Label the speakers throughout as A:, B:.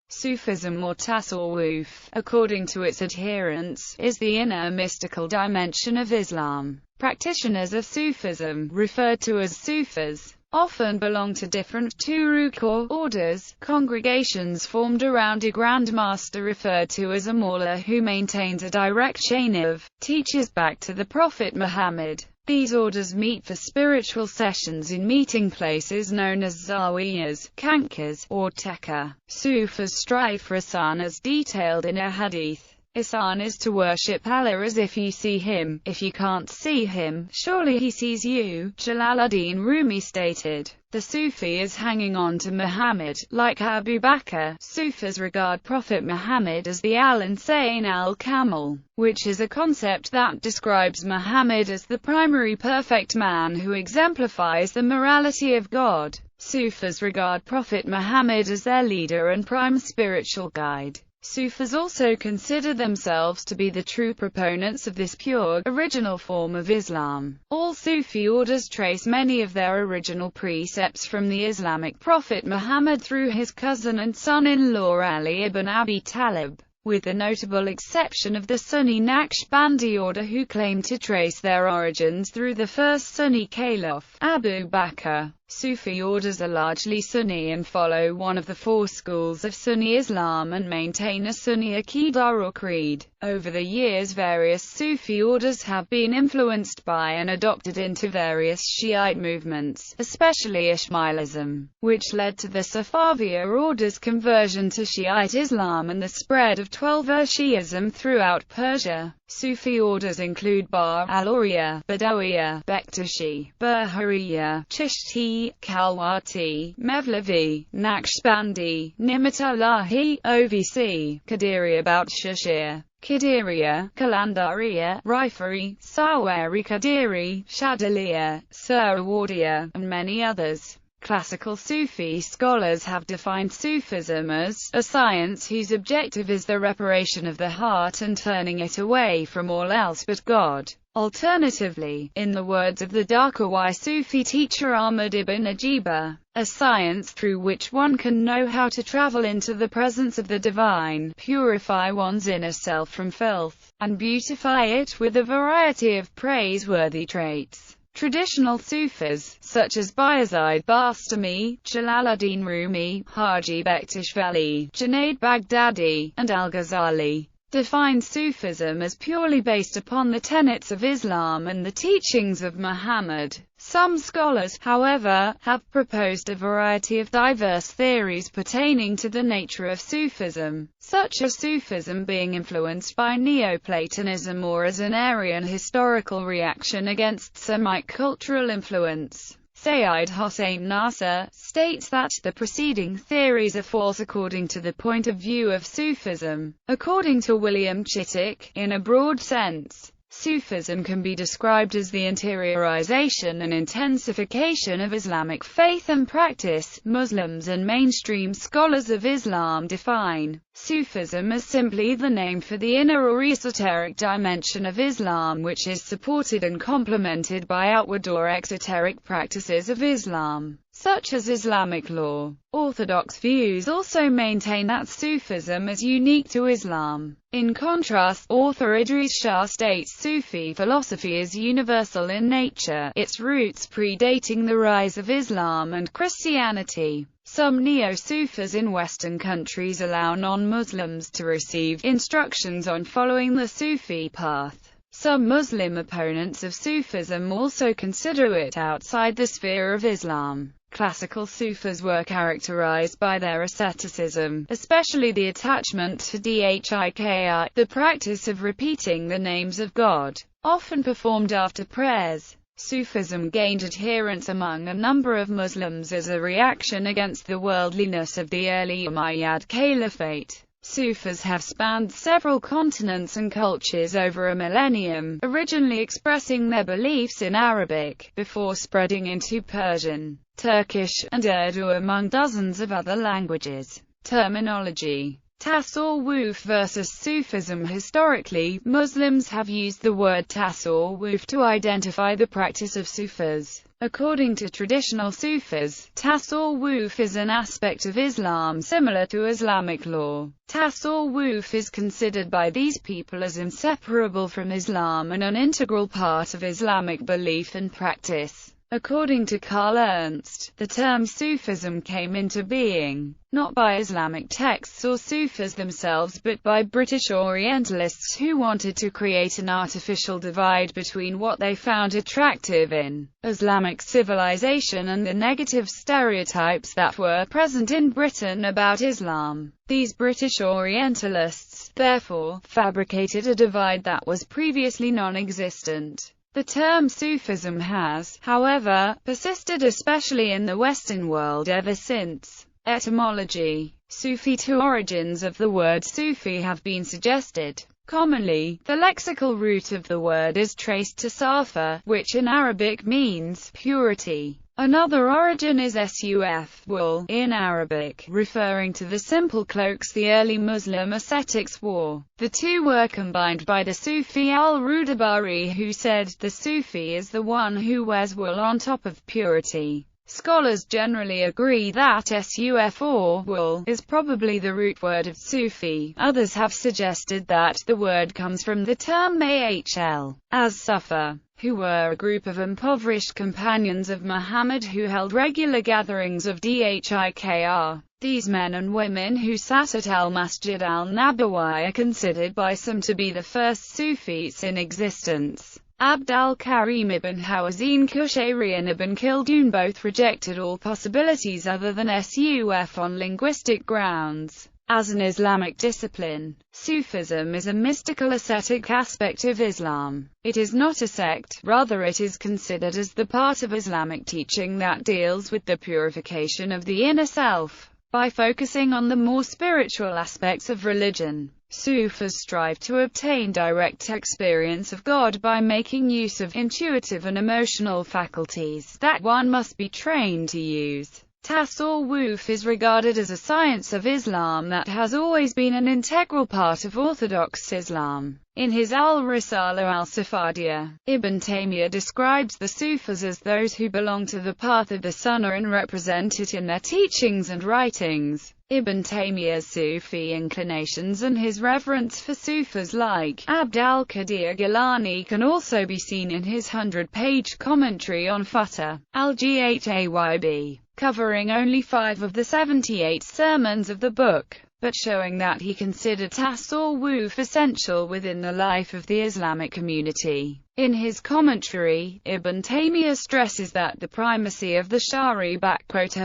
A: Sufism, or tasawwuf, according to its adherents, is the inner mystical dimension of Islam. Practitioners of Sufism, referred to as Sufis, often belong to different turuq or orders, congregations formed around a grand master referred to as a mullah who maintains a direct chain of teachers back to the Prophet Muhammad. These orders meet for spiritual sessions in meeting places known as zawiyas, khanqahs, or tekkah. Sufis strive for ihsan as detailed in a hadith. Ihsan is to worship Allah as if you see him. If you can't see him, surely he sees you, Jalaluddin Rumi stated. The Sufi is hanging on to Muhammad, like Abu Bakr. Sufis regard Prophet Muhammad as the al-Insane al-Kamil, which is a concept that describes Muhammad as the primary perfect man who exemplifies the morality of God. Sufis regard Prophet Muhammad as their leader and prime spiritual guide. Sufis also consider themselves to be the true proponents of this pure, original form of Islam. All Sufi orders trace many of their original precepts from the Islamic prophet Muhammad through his cousin and son-in-law Ali ibn Abi Talib, with the notable exception of the Sunni Naqshbandi order, who claim to trace their origins through the first Sunni caliph, Abu Bakr. Sufi orders are largely Sunni and follow one of the four schools of Sunni Islam and maintain a Sunni Aqidah or creed. Over the years, various Sufi orders have been influenced by and adopted into various Shiite movements, especially Ismailism, which led to the Safaviya order's conversion to Shiite Islam and the spread of Twelver Shi'ism throughout Persia. Sufi orders include Bar al-Uriya, Badawiya, Bektashi, Bahariya, Chishti, Khalwati, Mevlevi, Naqshbandi, Nimatullahi, OVC, Qadiriya, Bautshashir, Qadiriya, Kalandariya, Rifari, Sawari Qadiri, Shadiliya, Surawardiya, and many others. Classical Sufi scholars have defined Sufism as a science whose objective is the reparation of the heart and turning it away from all else but God. Alternatively, in the words of the Daqawi Sufi teacher Ahmad ibn Ajiba, a science through which one can know how to travel into the presence of the divine, purify one's inner self from filth, and beautify it with a variety of praiseworthy traits. Traditional Sufis, such as Bayazid Bastami, Jalaluddin Rumi, Haji Bektashvili, Junaid Baghdadi, and Al-Ghazali, define Sufism as purely based upon the tenets of Islam and the teachings of Muhammad. Some scholars, however, have proposed a variety of diverse theories pertaining to the nature of Sufism, such as Sufism being influenced by Neoplatonism or as an Aryan historical reaction against Semite cultural influence. Sayyid Hossein Nasser states that the preceding theories are false according to the point of view of Sufism. According to William Chittick, in a broad sense, Sufism can be described as the interiorization and intensification of Islamic faith and practice. Muslims and mainstream scholars of Islam define Sufism as simply the name for the inner or esoteric dimension of Islam, which is supported and complemented by outward or exoteric practices of Islam, such as Islamic law. Orthodox views also maintain that Sufism is unique to Islam. In contrast, author Idris Shah states Sufi philosophy is universal in nature, its roots predating the rise of Islam and Christianity. Some neo-Sufis in Western countries allow non-Muslims to receive instructions on following the Sufi path. Some Muslim opponents of Sufism also consider it outside the sphere of Islam. Classical Sufis were characterized by their asceticism, especially the attachment to dhikr, the practice of repeating the names of God, often performed after prayers. Sufism gained adherents among a number of Muslims as a reaction against the worldliness of the early Umayyad Caliphate. Sufis have spanned several continents and cultures over a millennium, originally expressing their beliefs in Arabic, before spreading into Persian, Turkish, and Urdu among dozens of other languages. Terminology. Tasawwuf versus Sufism. Historically, Muslims have used the word tasawwuf to identify the practice of Sufis. According to traditional Sufis, tasawwuf is an aspect of Islam similar to Islamic law. Tasawwuf is considered by these people as inseparable from Islam and an integral part of Islamic belief and practice. According to Karl Ernst, the term Sufism came into being, not by Islamic texts or Sufis themselves but by British Orientalists who wanted to create an artificial divide between what they found attractive in Islamic civilization and the negative stereotypes that were present in Britain about Islam. These British Orientalists, therefore, fabricated a divide that was previously non-existent. The term Sufism has, however, persisted especially in the Western world ever since. Etymology. Sufi. Two origins of the word Sufi have been suggested. Commonly, the lexical root of the word is traced to Safa, which in Arabic means purity. Another origin is Suf, wool, in Arabic, referring to the simple cloaks the early Muslim ascetics wore. The two were combined by the Sufi al-Rudabari, who said, "The Sufi is the one who wears wool on top of purity." Scholars generally agree that Suf, or wool, is probably the root word of Sufi. Others have suggested that the word comes from the term Mahl, as Sufa, who were a group of impoverished companions of Muhammad who held regular gatherings of dhikr. These men and women who sat at al-Masjid al-Nabawi are considered by some to be the first Sufis in existence. Abd al-Karim ibn Hawazin Qushayri and Ibn Khaldun both rejected all possibilities other than Suf on linguistic grounds. As an Islamic discipline, Sufism is a mystical ascetic aspect of Islam. It is not a sect, rather it is considered as the part of Islamic teaching that deals with the purification of the inner self. By focusing on the more spiritual aspects of religion, Sufis strive to obtain direct experience of God by making use of intuitive and emotional faculties that one must be trained to use. Tasawwuf is regarded as a science of Islam that has always been an integral part of Orthodox Islam. In his Al-Risala al-Safadiyya, Ibn Taymiyyah describes the Sufis as those who belong to the path of the Sunnah and represent it in their teachings and writings. Ibn Taymiyyah's Sufi inclinations and his reverence for Sufis like Abd al-Qadir Gilani can also be seen in his 100-page commentary on Fatah al-Ghaib, covering only 5 of the 78 sermons of the book, but showing that he considered tasawwuf essential within the life of the Islamic community. In his commentary, Ibn Taymiyyah stresses that the primacy of the Shari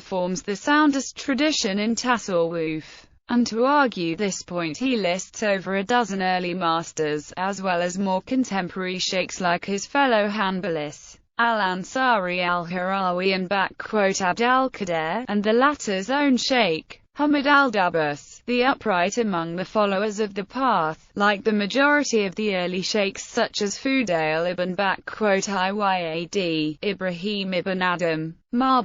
A: forms the soundest tradition in tasawwuf. And to argue this point he lists over a dozen early masters, as well as more contemporary sheikhs like his fellow Hanbalis, Al-Ansari al-Harawi and Abd al-Qadir, and the latter's own sheikh, Hamid al-Dabbas. The upright among the followers of the path, like the majority of the early sheikhs such as Fudail ibn Iyad, Ibrahim ibn Adam, Mar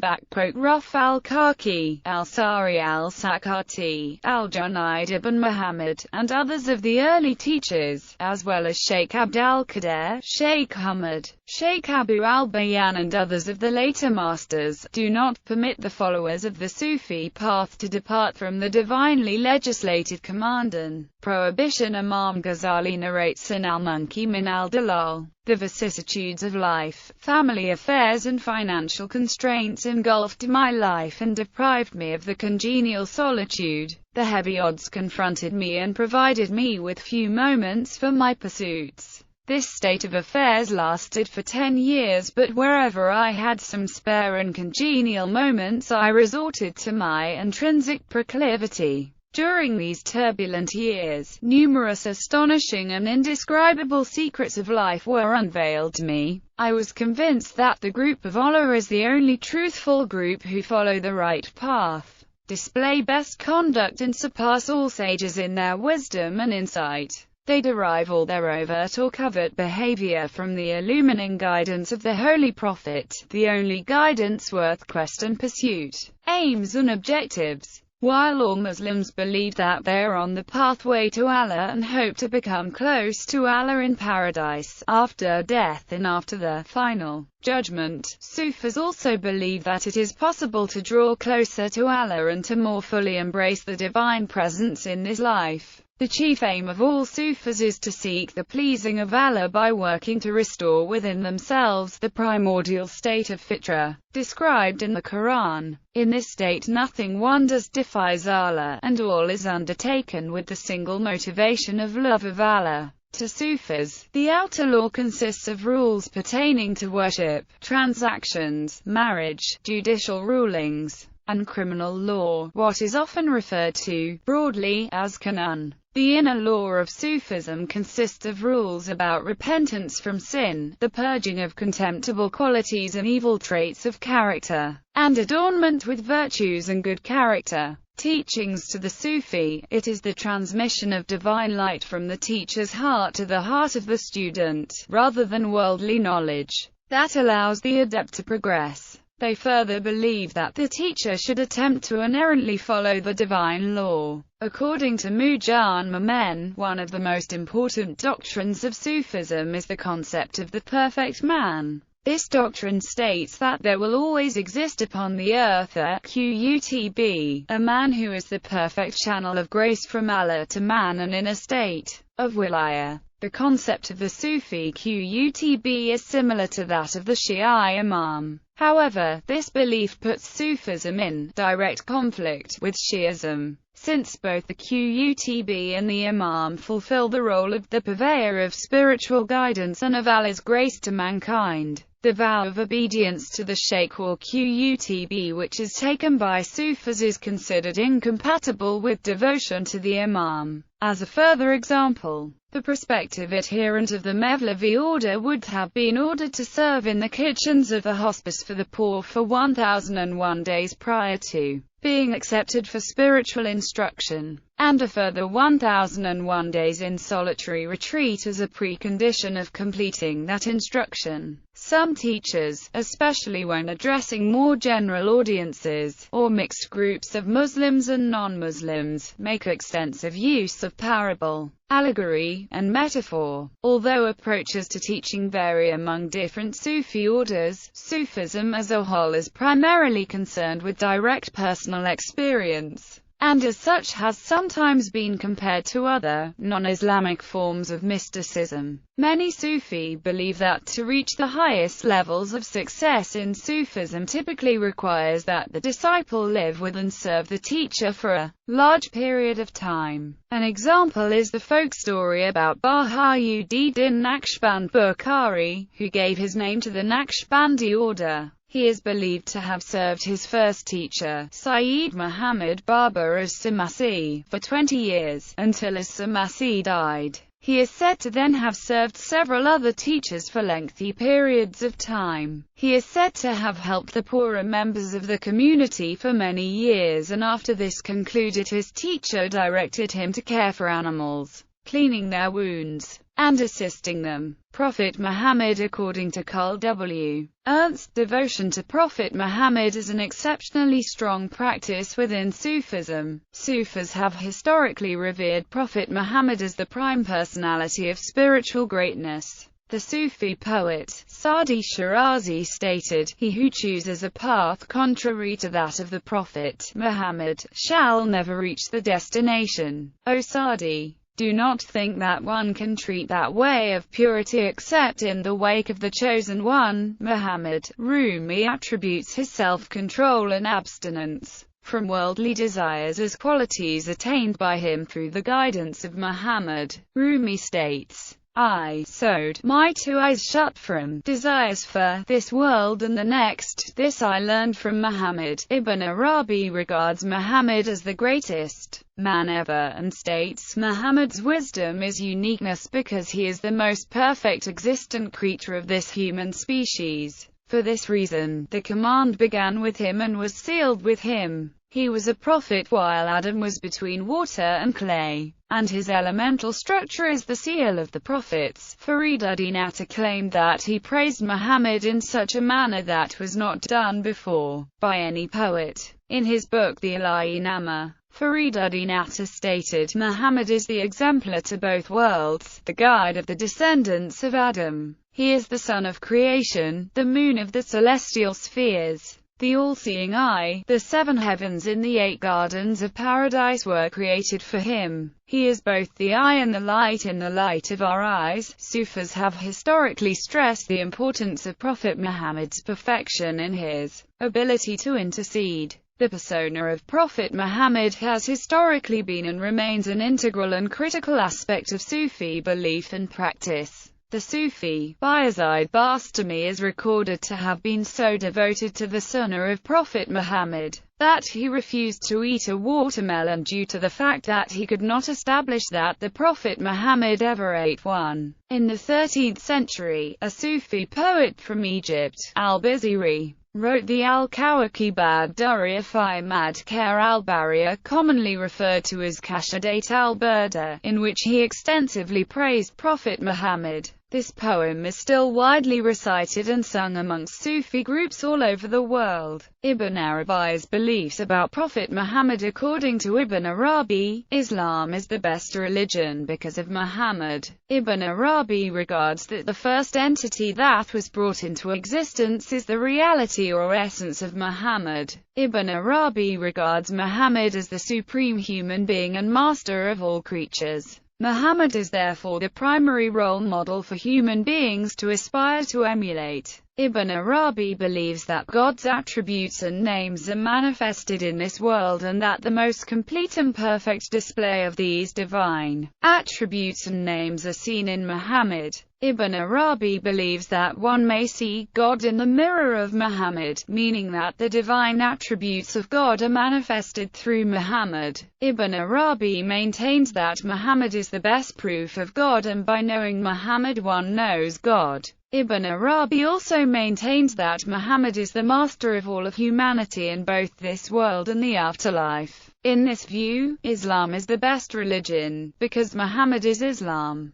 A: Ruf al-Karki, al-Sari al-Sakati, al-Junayd ibn Muhammad, and others of the early teachers, as well as Sheikh Abd al-Qadir, Sheikh Hamad, Sheikh Abu al-Bayan and others of the later masters, do not permit the followers of the Sufi path to depart from the divinely legislated command and prohibition. Imam Ghazali narrates in Al-Munki min al-Dalal, "The vicissitudes of life, family affairs and financial constraints engulfed my life and deprived me of the congenial solitude. The heavy odds confronted me and provided me with few moments for my pursuits. This state of affairs lasted for 10 years, but wherever I had some spare and congenial moments I resorted to my intrinsic proclivity. During these turbulent years, numerous astonishing and indescribable secrets of life were unveiled to me. I was convinced that the group of Allah is the only truthful group who follow the right path, display best conduct and surpass all sages in their wisdom and insight. They derive all their overt or covert behavior from the illumining guidance of the Holy Prophet, the only guidance worth quest and pursuit. Aims and objectives. While all Muslims believe that they are on the pathway to Allah and hope to become close to Allah in paradise, after death and after the final judgment, Sufis also believe that it is possible to draw closer to Allah and to more fully embrace the divine presence in this life. The chief aim of all Sufis is to seek the pleasing of Allah by working to restore within themselves the primordial state of fitra, described in the Quran. In this state nothing wonders defies Allah, and all is undertaken with the single motivation of love of Allah. To Sufis, the outer law consists of rules pertaining to worship, transactions, marriage, judicial rulings, and criminal law, what is often referred to, broadly, as Qanun. The inner law of Sufism consists of rules about repentance from sin, the purging of contemptible qualities and evil traits of character, and adornment with virtues and good character. Teachings to the Sufi, it is the transmission of divine light from the teacher's heart to the heart of the student, rather than worldly knowledge, that allows the adept to progress. They further believe that the teacher should attempt to inerrantly follow the divine law. According to Mujan Mamen, one of the most important doctrines of Sufism is the concept of the perfect man. This doctrine states that there will always exist upon the earth a qutb, a man who is the perfect channel of grace from Allah to man and in a state of wilaya. The concept of the Sufi qutb is similar to that of the Shia Imam. However, this belief puts Sufism in direct conflict with Shi'ism, since both the qutb and the Imam fulfill the role of the purveyor of spiritual guidance and of Allah's grace to mankind. The vow of obedience to the Sheikh or qutb which is taken by Sufis is considered incompatible with devotion to the Imam. As a further example, the prospective adherent of the Mevlevi order would have been ordered to serve in the kitchens of the hospice for the poor for 1001 days prior to being accepted for spiritual instruction, and a further 1001 days in solitary retreat as a precondition of completing that instruction. Some teachers, especially when addressing more general audiences, or mixed groups of Muslims and non-Muslims, make extensive use of parable, allegory, and metaphor. Although approaches to teaching vary among different Sufi orders, Sufism as a whole is primarily concerned with direct personal experience, and as such has sometimes been compared to other, non-Islamic forms of mysticism. Many Sufi believe that to reach the highest levels of success in Sufism typically requires that the disciple live with and serve the teacher for a large period of time. An example is the folk story about Baha'u'ddin Naqshband Bukhari, who gave his name to the Naqshbandi order. He is believed to have served his first teacher, Sayyid Muhammad Baba as-Samasi, for 20 years, until as-Samasi died. He is said to then have served several other teachers for lengthy periods of time. He is said to have helped the poorer members of the community for many years, and after this concluded his teacher directed him to care for animals, cleaning their wounds, and assisting them. Prophet Muhammad. According to Carl W. Ernst, devotion to Prophet Muhammad is an exceptionally strong practice within Sufism. Sufis have historically revered Prophet Muhammad as the prime personality of spiritual greatness. The Sufi poet, Sadi Shirazi stated, "He who chooses a path contrary to that of the Prophet Muhammad shall never reach the destination." O Sadi, do not think that one can treat that way of purity except in the wake of the chosen one, Muhammad. Rumi attributes his self-control and abstinence from worldly desires as qualities attained by him through the guidance of Muhammad. Rumi states, "I sewed my two eyes shut from desires for this world and the next. This I learned from Muhammad." Ibn Arabi regards Muhammad as the greatest man ever, and states, Muhammad's wisdom is uniqueness because he is the most perfect existent creature of this human species. For this reason, the command began with him and was sealed with him. He was a prophet while Adam was between water and clay, and his elemental structure is the seal of the prophets. Fariduddin Atta claimed that he praised Muhammad in such a manner that was not done before by any poet. In his book The Ilahi-Nama, Fariduddin Attar stated, Muhammad is the exemplar to both worlds, the guide of the descendants of Adam. He is the sun of creation, the moon of the celestial spheres, the all-seeing eye. The 7 heavens in the 8 gardens of paradise were created for him. He is both the eye and the light in the light of our eyes. Sufis have historically stressed the importance of Prophet Muhammad's perfection in his ability to intercede. The persona of Prophet Muhammad has historically been and remains an integral and critical aspect of Sufi belief and practice. The Sufi, Bayazid Bastami, is recorded to have been so devoted to the sunnah of Prophet Muhammad that he refused to eat a watermelon due to the fact that he could not establish that the Prophet Muhammad ever ate one. In the 13th century, a Sufi poet from Egypt, al-Biziri, wrote the Al-Kawakib ad-Durriya fi Madkar al-Bariya, commonly referred to as Kashadat al-Burda, in which he extensively praised Prophet Muhammad. This poem is still widely recited and sung amongst Sufi groups all over the world. Ibn Arabi's beliefs about Prophet Muhammad. According to Ibn Arabi, Islam is the best religion because of Muhammad. Ibn Arabi regards that the first entity that was brought into existence is the reality or essence of Muhammad. Ibn Arabi regards Muhammad as the supreme human being and master of all creatures. Muhammad is therefore the primary role model for human beings to aspire to emulate. Ibn Arabi believes that God's attributes and names are manifested in this world and that the most complete and perfect display of these divine attributes and names are seen in Muhammad. Ibn Arabi believes that one may see God in the mirror of Muhammad, meaning that the divine attributes of God are manifested through Muhammad. Ibn Arabi maintains that Muhammad is the best proof of God, and by knowing Muhammad one knows God. Ibn Arabi also maintains that Muhammad is the master of all of humanity in both this world and the afterlife. In this view, Islam is the best religion, because Muhammad is Islam.